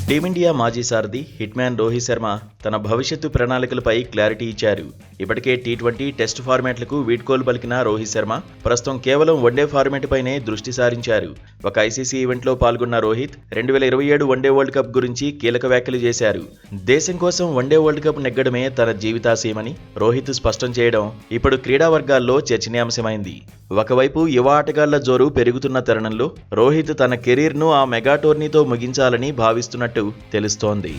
Team India మాజీ సారథి hit man Rohit Sharma తన భవిష్యత్తు ప్రణాళికలపై క్లారిటీ ఇచ్చారు. ఇప్పటికే టీ20 టెస్ట్ ఫార్మాట్లకు వీడ్కోలు పలికిన రోహిత్ శర్మ ప్రస్తుతం కేవలం వన్డే ఫార్మాట్ పైనే దృష్టి సారించారు. ఒక ఐసీసీ ఈవెంట్లో పాల్గొన్న రోహిత్ 2027 వన్డే వరల్డ్ కప్ గురించి కీలక వ్యాఖ్యలు చేశారు. దేశం కోసం వన్డే వరల్డ్ కప్ నెగ్గడమే తన జీవితాశయమని రోహిత్ స్పష్టం చేయడం ఇప్పుడు క్రీడా వర్గాల్లో చర్చనీయాంశమైంది. ఒకవైపు యువ ఆటగాళ్ల జోరు పెరుగుతున్న తరుణంలో రోహిత్ తన కెరీర్ను ఆ మెగా టోర్నీతో ముగించాలని భావిస్తున్నట్టు తెలుస్తోంది.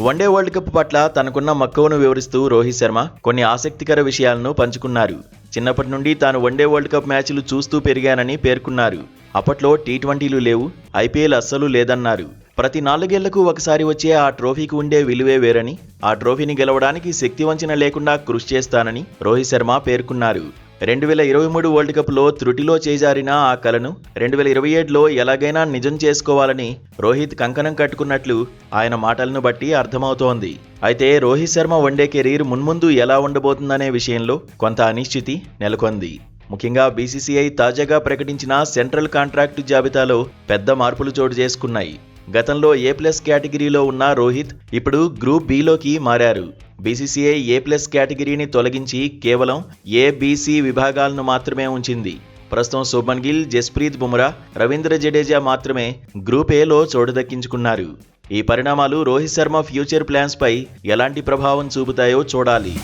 వన్డే వరల్డ్ కప్ పట్ల తనకున్న మక్కువను వివరిస్తూ రోహిత్ శర్మ కొన్ని ఆసక్తికర విషయాలను పంచుకున్నారు. చిన్నప్పటి నుండి తాను వన్డే వరల్డ్ కప్ మ్యాచ్లు చూస్తూ పెరిగానని పేర్కొన్నారు. అప్పట్లో టీ20లు లేవు, ఐపీఎల్ అస్సలు లేదన్నారు. ప్రతి 4 ఏళ్లకు ఒకసారి వచ్చే ఆ ట్రోఫీకి ఉండే విలువే వేరని, ఆ ట్రోఫీని గెలవడానికి శక్తి వంచన లేకుండా కృషి చేస్తానని రోహిత్ శర్మ పేర్కొన్నారు. 2023 వరల్డ్ కప్లో త్రుటిలో చేజారిన ఆ కలను 2027లో ఎలాగైనా నిజం చేసుకోవాలని రోహిత్ కంకణం కట్టుకున్నట్లు ఆయన మాటలను బట్టి అర్థమవుతోంది. అయితే రోహిత్ శర్మ వన్డే కెరీర్ మున్ముందు ఎలా ఉండబోతుందనే విషయంలో కొంత అనిశ్చితి నెలకొంది. ముఖ్యంగా బీసీసీఐ తాజాగా ప్రకటించిన సెంట్రల్ కాంట్రాక్టు జాబితాలో పెద్ద మార్పులు చోటు చేసుకున్నాయి. గతంలో A+ కేటగిరీలో ఉన్న రోహిత్ ఇప్పుడు గ్రూప్ బిలోకి మారారు. బీసీసీఐ A+ కేటగిరీని తొలగించి కేవలం ABC విభాగాలను మాత్రమే ఉంచింది. ప్రస్తుతం శుభ్మన్ గిల్, జస్ప్రీత్ బుమ్రా, రవీంద్ర జడేజా మాత్రమే గ్రూప్ Aలో చోటు దక్కించుకున్నారు. ఈ పరిణామాలు రోహిత్ శర్మ ఫ్యూచర్ ప్లాన్స్ పై ఎలాంటి ప్రభావం చూపుతాయో చూడాలి.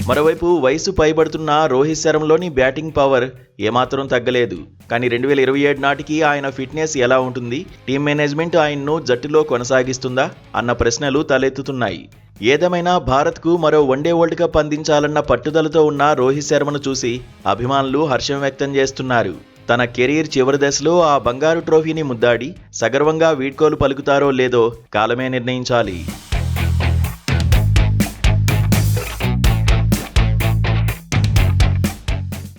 మరోవైపు వయసు పైబడుతున్న రోహిత్ శర్మలోని బ్యాటింగ్ పవర్ ఏమాత్రం తగ్గలేదు. కానీ 2027 నాటికి ఆయన ఫిట్నెస్ ఎలా ఉంటుంది, టీం మేనేజ్మెంట్ ఆయన్ను జట్టులో కొనసాగిస్తుందా అన్న ప్రశ్నలు తలెత్తుతున్నాయి. ఏదేమైనా భారత్కు మరో వన్డే వరల్డ్ కప్ అందించాలన్న పట్టుదలతో ఉన్న రోహిత్ శర్మను చూసి అభిమానులు హర్షం వ్యక్తం చేస్తున్నారు. తన కెరీర్ చివరి దశలో ఆ బంగారు ట్రోఫీని ముద్దాడి సగర్వంగా వీడ్కోలు పలుకుతారో లేదో కాలమే నిర్ణయించాలి.